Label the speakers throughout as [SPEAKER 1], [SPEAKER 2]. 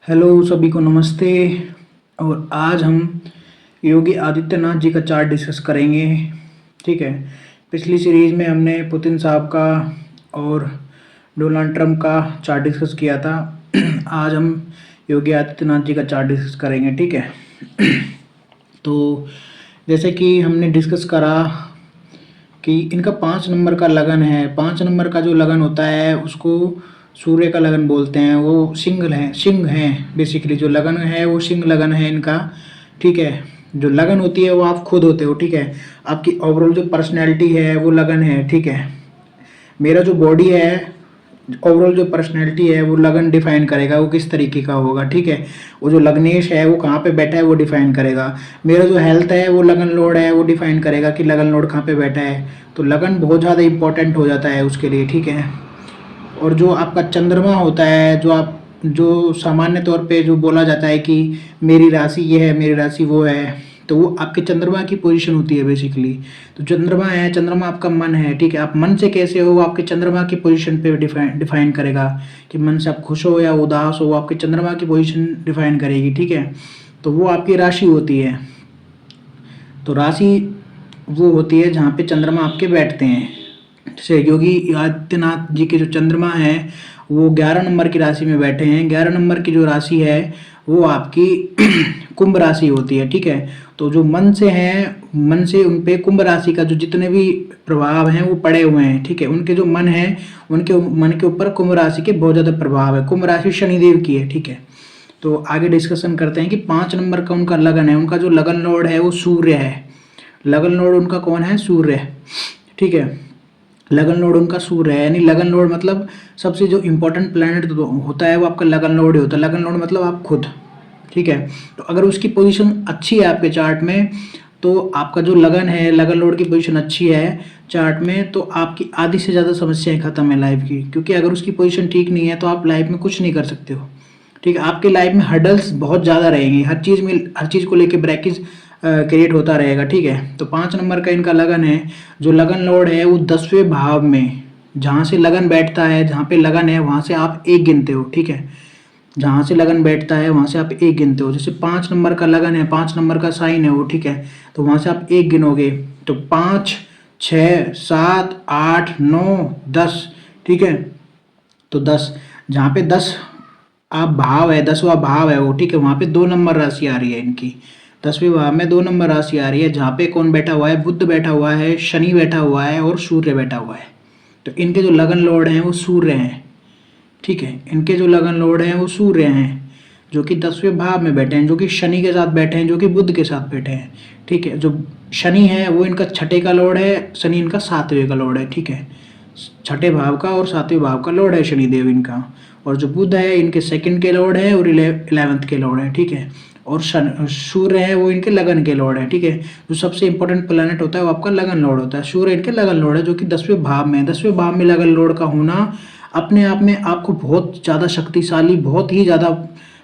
[SPEAKER 1] Hello सभी को नमस्ते। और आज हम योगी आदित्यनाथ जी का चार्ट डिस्कस करेंगे। ठीक है। पिछली सीरीज में हमने पुतिन साहब का और डोनाल्ड ट्रंप का चार्ट डिस्कस किया था। आज हम योगी आदित्यनाथ जी का चार्ट डिस्कस करेंगे। ठीक है। तो जैसे कि हमने डिस्कस करा कि इनका 5 नंबर का लगन है। 5 नंबर का जो लगन होता है उसको सूर्य का लगन बोलते हैं। वो सिंह है। बेसिकली जो लगन है वो सिंह लगन है इनका। ठीक है। जो लगन होती है वो आप खुद होते हो। ठीक है। आपकी ओवरऑल जो पर्सनैलिटी है वो लगन है। ठीक है। मेरा जो बॉडी है, ओवरऑल जो पर्सनैलिटी है वो लगन डिफाइन करेगा वो किस तरीके का होगा। ठीक है। वो जो लग्नेश है वो कहाँ पे बैठा है वो डिफाइन करेगा। मेरा जो हेल्थ है वो लगन लोड है वो डिफाइन करेगा कि लगन लोड कहाँ पे बैठा है। तो लगन बहुत ज़्यादा इंपॉर्टेंट हो जाता है उसके लिए। ठीक है। और जो आपका चंद्रमा होता है, जो सामान्य तौर पे जो बोला जाता है कि मेरी राशि ये है, मेरी राशि वो है, तो वो आपके चंद्रमा की पोजीशन होती है बेसिकली। तो चंद्रमा है, चंद्रमा आपका मन है। ठीक है। आप मन से कैसे हो वो आपके चंद्रमा की पोजीशन पे डिफाइन करेगा कि मन से आप खुश हो या उदास हो, वो आपके चंद्रमा की पोजीशन डिफाइन करेगी। ठीक है। तो वो आपकी राशि होती है। तो राशि वो होती है जहाँ पे चंद्रमा आपके बैठते हैं। जैसे योगी आदित्यनाथ जी के जो चंद्रमा है वो 11 नंबर की राशि में बैठे हैं। 11 नंबर की जो राशि है वो आपकी कुंभ राशि होती है। ठीक है। तो जो मन से हैं, मन से उन पे कुंभ राशि का जो जितने भी प्रभाव हैं वो पड़े हुए हैं। ठीक है। उनके जो मन है, उनके मन के ऊपर कुंभ राशि के बहुत ज़्यादा प्रभाव है। कुंभ राशि शनिदेव की है। ठीक है। तो आगे डिस्कशन करते हैं कि 5 नंबर का उनका लगन है। उनका जो लगन लॉर्ड है वो सूर्य है। लगन लॉर्ड उनका कौन है? सूर्य। ठीक है। लगन लॉर्ड उनका सूर्य है। यानी लगन लॉर्ड मतलब सबसे जो इंपॉर्टेंट प्लैनेट होता है वो आपका लगन लॉर्ड ही होता है। लगन लॉर्ड मतलब आप खुद। ठीक है। तो अगर उसकी पोजीशन अच्छी है आपके चार्ट में, तो आपका जो लगन है, लगन लॉर्ड की पोजीशन अच्छी है चार्ट में, तो आपकी आधी से ज़्यादा समस्याएं खत्म है लाइफ की। क्योंकि अगर उसकी पोजीशन ठीक नहीं है तो आप लाइफ में कुछ नहीं कर सकते हो। ठीक है। आपके लाइफ में हर्डल्स बहुत ज़्यादा रहेंगे। हर चीज़ को लेके ब्रेकेज क्रिएट होता रहेगा। ठीक है। तो 5 नंबर का इनका लगन है। जो लगन लॉर्ड है वो 10वें भाव में, जहाँ से लगन बैठता है, जहाँ पे लगन है वहाँ से आप एक गिनते हो। ठीक है। जहाँ से लगन बैठता है वहाँ से आप एक गिनते हो। जैसे 5 नंबर का लगन है, 5 नंबर का साइन है वो। ठीक है। तो वहाँ से आप एक गिनोगे। तो 5, 6, 7, 8, 9, 10। ठीक है। तो 10, जहाँ पे 10 आप भाव है, 10वां भाव है वो। ठीक है। वहाँ पे 2 नंबर राशि आ रही है इनकी। 10वें भाव में 2 नंबर राशि आ रही है, जहाँ पे कौन बैठा हुआ है? बुध बैठा हुआ है, शनि बैठा हुआ है और सूर्य बैठा हुआ है। तो इनके जो लगन लॉर्ड हैं वो सूर्य हैं। ठीक है। इनके जो लगन लॉर्ड हैं वो सूर्य हैं, जो कि 10वें भाव में बैठे हैं, जो कि शनि के साथ बैठे हैं, जो कि बुध के साथ बैठे हैं। ठीक है। जो शनि है वो इनका छठे का लॉर्ड है, शनि इनका 7वें का लॉर्ड है। ठीक है। छठे भाव का और 7वें भाव का लॉर्ड है शनिदेव इनका। और जो बुध है इनके सेकंड के लॉर्ड है और 11th के लॉर्ड है। ठीक है। और सूर्य है वो इनके लगन के लॉर्ड है। ठीक है। जो सबसे इंपॉर्टेंट प्लैनेट होता है वो आपका लगन लॉर्ड होता है। सूर्य इनके लगन लॉर्ड है, जो कि 10वें भाव में है। 10वें भाव में लगन लॉर्ड का होना अपने आप में आपको बहुत ज़्यादा शक्तिशाली, बहुत ही ज़्यादा,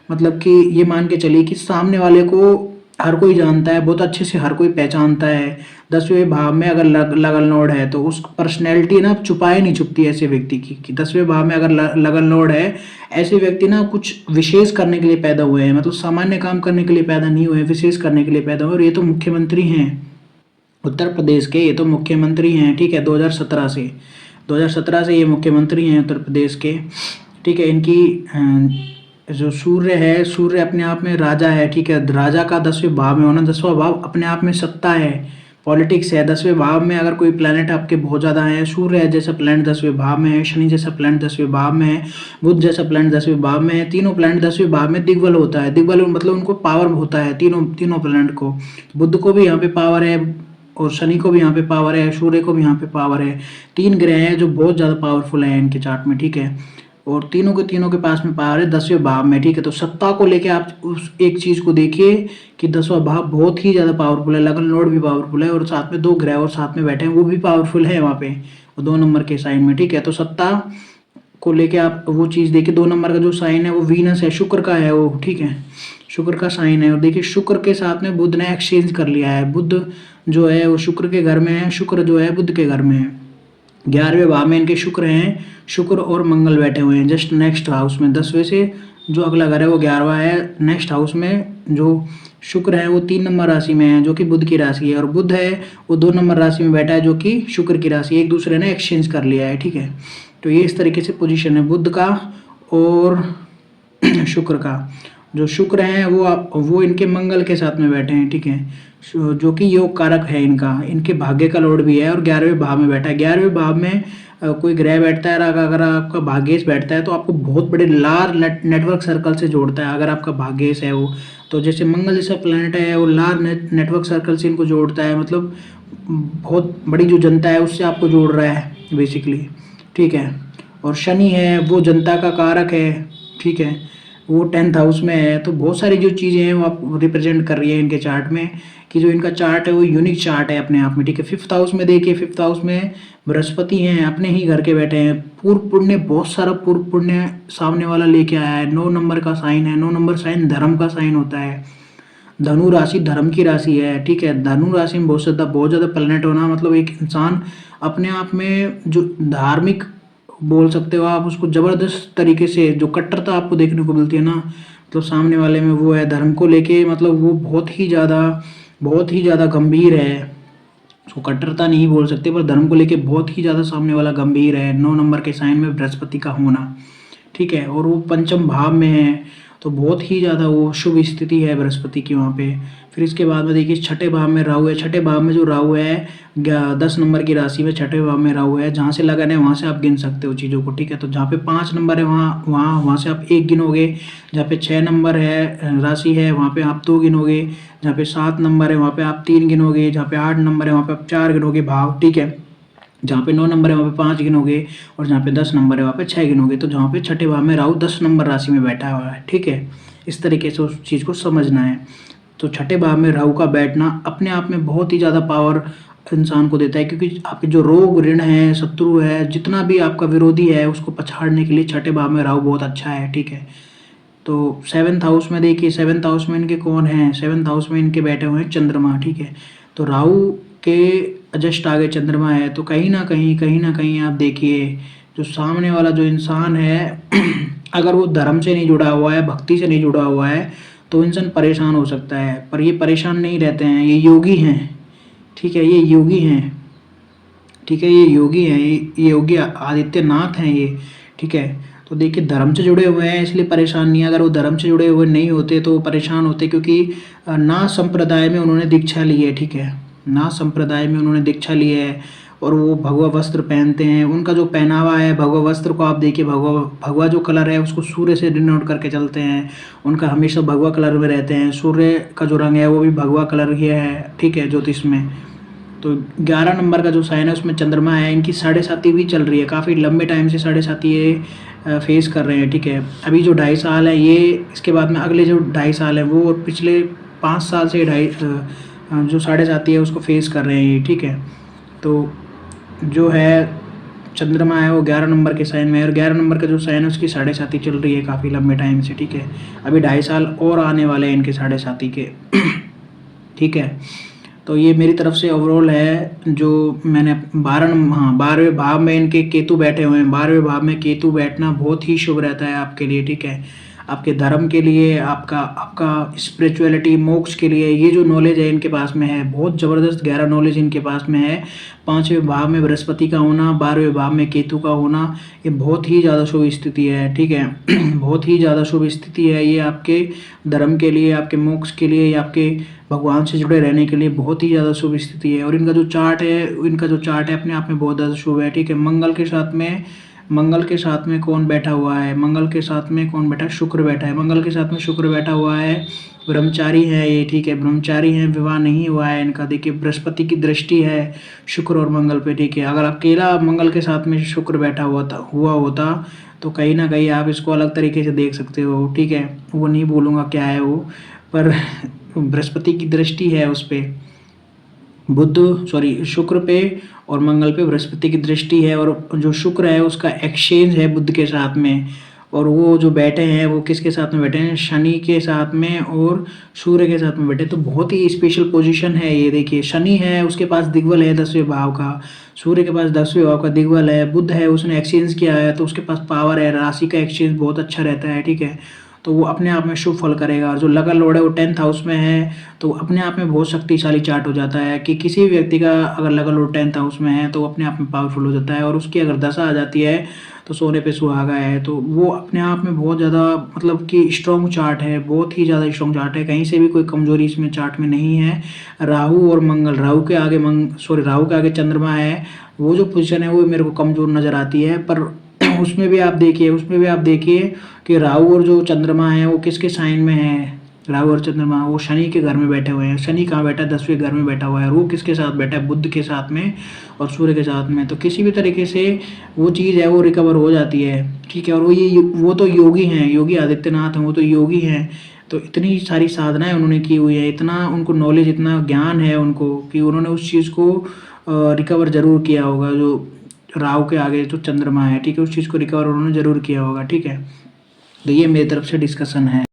[SPEAKER 1] मतलब कि ये मान के चलिए कि सामने वाले को हर कोई जानता है, बहुत अच्छे से हर कोई पहचानता है। 10वें भाव में अगर लगन लॉर्ड है तो उस पर्सनैलिटी ना छुपाए नहीं छुपती ऐसे व्यक्ति की, कि 10वें भाव में अगर लगन लॉर्ड है, ऐसे व्यक्ति ना कुछ विशेष करने के लिए पैदा हुए हैं। मतलब सामान्य काम करने के लिए पैदा नहीं हुए, विशेष करने के लिए पैदा हुए। और ये तो मुख्यमंत्री हैं उत्तर प्रदेश के, ये तो मुख्यमंत्री हैं। ठीक है। 2017 से ये मुख्यमंत्री हैं उत्तर प्रदेश के। ठीक है। इनकी जो सूर्य है, सूर्य अपने आप में राजा है। ठीक है। राजा का 10वें भाव में होना, 10वां भाव अपने आप में सत्ता है, पॉलिटिक्स है। 10वें भाव में अगर कोई प्लेनेट आपके बहुत ज़्यादा है, सूर्य जैसा प्लेनेट 10वें भाव में है, शनि जैसा प्लेनेट 10वें भाव में है, बुध जैसा प्लेनेट 10वें भाव में है, तीनों प्लेनेट 10वें भाव में दिग्बल होता है। दिग्बल मतलब उनको पावर होता है, तीनों प्लेनेट को। बुध को भी यहाँ पे पावर है और शनि को भी यहाँ पे पावर है, सूर्य को भी यहाँ पे पावर है। 3 ग्रह हैं जो बहुत ज़्यादा पावरफुल हैं इनके चार्ट में। ठीक है। और तीनों के पास में पावर है 10वें भाव में। ठीक है। तो सत्ता को लेके आप उस एक चीज़ को देखिए कि 10वां भाव बहुत ही ज़्यादा पावरफुल है। लगन लॉर्ड भी पावरफुल है और साथ में 2 ग्रह और साथ में बैठे हैं वो भी पावरफुल है वहाँ पे, और 2 नंबर के साइन में। ठीक है। तो सत्ता को लेके आप वो चीज़ देखिए। 2 नंबर का जो साइन है वो वीनस है, शुक्र का है वो। ठीक है। शुक्र का साइन है। और देखिए शुक्र के साथ में बुध ने एक्सचेंज कर लिया है। बुध जो है वो शुक्र के घर में है, शुक्र जो है बुध के घर में है। 11वें भाव में इनके शुक्र हैं, शुक्र और मंगल बैठे हुए हैं जस्ट नेक्स्ट हाउस में। 10वें से जो अगला घर है वो 11वां है, नेक्स्ट हाउस में जो शुक्र है वो 3 नंबर राशि में है जो कि बुध की राशि है, और बुध है वो 2 नंबर राशि में बैठा है जो कि शुक्र की राशि, एक दूसरे ने एक्सचेंज कर लिया है, ठीक है। तो ये इस तरीके से पोजीशन है बुध का और शुक्र का। जो शुक्र है वो इनके मंगल के साथ में बैठे हैं, ठीक है, जो कि योग कारक है इनका, इनके भाग्य का लॉर्ड भी है और 11वें भाव में बैठा है। 11वें भाव में कोई ग्रह बैठता है, अगर आपका भाग्येश बैठता है तो आपको बहुत बड़े लार्ज नेटवर्क सर्कल से जोड़ता है। अगर आपका भाग्येश है वो, तो जैसे मंगल जैसा प्लैनेट है वो लार्ज नेटवर्क सर्कल से इनको जोड़ता है, मतलब बहुत बड़ी जो जनता है उससे आपको जोड़ रहा है बेसिकली, ठीक है। और शनि है वो जनता का कारक है, ठीक है, वो 10th हाउस में है। तो बहुत सारी जो चीज़ें हैं वो आप रिप्रेजेंट कर रही है इनके चार्ट में, कि जो इनका चार्ट है वो यूनिक चार्ट है अपने आप में, ठीक है। 5th हाउस में देखिए, 5th हाउस में बृहस्पति हैं, अपने ही घर के बैठे हैं। पूर्व पुण्य, बहुत सारा पूर्व पुण्य सामने वाला लेके आया है। 9 नंबर का साइन है, 9 नंबर साइन धर्म का साइन होता है। धनु राशि धर्म की राशि है, ठीक है। धनु राशि में बहुत ज़्यादा प्लेनेट होना, मतलब एक इंसान अपने आप में जो धार्मिक बोल सकते हो आप उसको, जबरदस्त तरीके से जो कट्टरता आपको देखने को मिलती है ना, मतलब सामने वाले में वो है धर्म को लेके, मतलब वो बहुत ही ज़्यादा गंभीर है। उसको कट्टरता नहीं बोल सकते, पर धर्म को लेके बहुत ही ज़्यादा सामने वाला गंभीर है। 9 नंबर के साइन में बृहस्पति का होना, ठीक है, और वो पंचम भाव में है, तो बहुत ही ज़्यादा वो शुभ स्थिति है बृहस्पति की वहाँ पे। फिर इसके बाद में देखिए 6ठे भाव में राहु है। 6ठे भाव में जो राहु है 10 नंबर की राशि में 6ठे भाव में राहु है। जहाँ से लगन है वहाँ से आप गिन सकते हो चीज़ों को, ठीक है। तो जहाँ पे 5 नंबर है वहाँ से आप 1 गिनोगे। जहाँ पे 6 नंबर है राशि है वहाँ पे आप 2 गिनोगे। जहाँ पे 7 नंबर है वहाँ पे आप 3 गिनोगे। जहाँ पे 8 नंबर है वहाँ पे आप 4 गिनोगे भाव, ठीक है। जहाँ पे 9 नंबर है वहाँ पे 5 गिनोगे, और जहाँ पे 10 नंबर है वहाँ पे 6 गिनोगे। तो जहाँ पे 6ठे भाव में राहु 10 नंबर राशि में बैठा हुआ है, ठीक है। इस तरीके से उस चीज़ को समझना है। तो 6ठे भाव में राहु का बैठना अपने आप में बहुत ही ज़्यादा पावर इंसान को देता है, क्योंकि आपके जो रोग ऋण है, शत्रु है, जितना भी आपका विरोधी है उसको पछाड़ने के लिए 6ठे भाव में राहु बहुत अच्छा है, ठीक है। तो 7th हाउस में देखिए, 7th हाउस में इनके कौन है, 7th हाउस में इनके बैठे हुए हैं चंद्रमा, ठीक है। तो राहु के जस्ट आगे चंद्रमा है, तो कहीं ना कहीं आप देखिए जो सामने वाला जो इंसान है अगर वो धर्म से नहीं जुड़ा हुआ है, भक्ति से नहीं जुड़ा हुआ है, तो इंसान परेशान हो सकता है। पर ये परेशान नहीं रहते हैं, ये योगी हैं, ठीक है, ये योगी हैं, ठीक है, ये योगी हैं, ये योगी आदित्यनाथ हैं ये, ठीक है। तो देखिए धर्म से जुड़े हुए हैं इसलिए परेशान नहीं है। अगर वो धर्म से जुड़े हुए नहीं होते तो वो परेशान होते, क्योंकि ना संप्रदाय में उन्होंने दीक्षा ली है, ठीक है, ना संप्रदाय में उन्होंने दीक्षा ली है, और वो भगवा वस्त्र पहनते हैं। उनका जो पहनावा है, भगवा वस्त्र को आप देखिए, भगवा जो कलर है उसको सूर्य से डिनोट करके चलते हैं। उनका हमेशा भगवा कलर में रहते हैं। सूर्य का जो रंग है वो भी भगवा कलर ही है, ठीक है, ज्योतिष में। तो 11 नंबर का जो साइन है उसमें चंद्रमा है। इनकी 7.5 भी चल रही है, काफ़ी लंबे टाइम से 7.5 ये फेस कर रहे हैं, ठीक है। अभी जो 2.5 साल है ये, इसके बाद में अगले जो 2.5 साल है वो, और पिछले 5 साल से जो 7.5 है उसको फेस कर रहे हैं ये, ठीक है। तो जो है चंद्रमा है वो 11 नंबर के साइन में है, और 11 नंबर का जो साइन है उसकी 7.5 चल रही है काफ़ी लंबे टाइम से, ठीक है। अभी 2.5 साल और आने वाले हैं इनके 7.5 के ठीक है। तो ये मेरी तरफ से ओवरऑल है जो मैंने 12वें भाव में इनके केतु बैठे हुए हैं। 12वें भाव में केतु बैठना बहुत ही शुभ रहता है आपके लिए, ठीक है। आपके धर्म के लिए, आपका स्पिरिचुअलिटी, मोक्ष के लिए, ये जो नॉलेज है इनके पास में है, बहुत ज़बरदस्त गहरा नॉलेज इनके पास में है। 5वें भाव में बृहस्पति का होना, 12वें भाव में केतु का होना, ये बहुत ही ज़्यादा शुभ स्थिति है, ठीक है बहुत ही ज़्यादा शुभ स्थिति है ये आपके धर्म के लिए, आपके मोक्ष के लिए, या आपके भगवान से जुड़े रहने के लिए बहुत ही ज़्यादा शुभ स्थिति है। और इनका जो चार्ट है अपने आप में बहुत ज़्यादा शुभ है, ठीक है। मंगल के साथ में कौन बैठा हुआ है, मंगल के साथ में कौन बैठा है, शुक्र बैठा है। मंगल के साथ में शुक्र बैठा हुआ है, ब्रह्मचारी है ये, ठीक है, ब्रह्मचारी हैं, विवाह नहीं हुआ है इनका। देखिए बृहस्पति की दृष्टि है शुक्र और मंगल पे, ठीक है। अगर अकेला मंगल के साथ में शुक्र बैठा हुआ होता तो कहीं ना कहीं आप इसको अलग तरीके से देख सकते हो, ठीक है। वो नहीं बोलूँगा क्या है वो, पर बृहस्पति की दृष्टि है उस पे, शुक्र पे और मंगल पे बृहस्पति की दृष्टि है। और जो शुक्र है उसका एक्सचेंज है बुध के साथ में, और वो जो बैठे हैं वो किसके साथ में बैठे हैं, शनि के साथ में और सूर्य के साथ में बैठे। तो बहुत ही स्पेशल पोजीशन है ये। देखिए शनि है, उसके पास दिग्बल है 10वें भाव का, सूर्य के पास 10वें भाव का दिग्बल है, बुध है उसने एक्सचेंज किया है तो उसके पास पावर है, राशि का एक्सचेंज बहुत अच्छा रहता है, ठीक है। तो वो अपने आप में शुभ फल करेगा। और जो लग्न लॉर्ड है वो 10th हाउस में है, तो अपने आप में बहुत शक्तिशाली चार्ट हो जाता है कि किसी भी व्यक्ति का अगर लग्न लॉर्ड 10th हाउस में है तो अपने आप में पावरफुल हो जाता है। और उसकी अगर दशा आ जाती है तो सोने पे सुहागा है, तो वो अपने आप में बहुत ज़्यादा मतलब कि स्ट्रॉन्ग चार्ट है, बहुत ही ज़्यादा स्ट्रॉन्ग चार्ट है, कहीं से भी कोई कमजोरी इसमें चार्ट में नहीं है। राहु और मंगल, राहु के आगे राहु के आगे चंद्रमा है, वो जो पोजीशन है वो मेरे को कमजोर नज़र आती है। पर उसमें भी आप देखिए कि राहु और जो चंद्रमा है वो किसके साइन में है। राहु और चंद्रमा वो शनि के घर में बैठे हुए हैं। शनि कहाँ बैठा है, 10वें घर में बैठा हुआ है। वो किसके साथ बैठा है, बुध के साथ में और सूर्य के साथ में। तो किसी भी तरीके से वो चीज़ है वो रिकवर हो जाती है, ठीक है। और वो तो योगी हैं, योगी आदित्यनाथ हैं, वो तो योगी हैं। तो इतनी सारी साधनाएं उन्होंने की हुई है, इतना उनको नॉलेज, इतना ज्ञान है उनको कि उन्होंने उस चीज़ को रिकवर जरूर किया होगा। जो राहु के आगे जो चंद्रमा है, ठीक है, उस चीज़ को रिकवर उन्होंने जरूर किया होगा, ठीक है। तो ये मेरी तरफ से डिस्कशन है।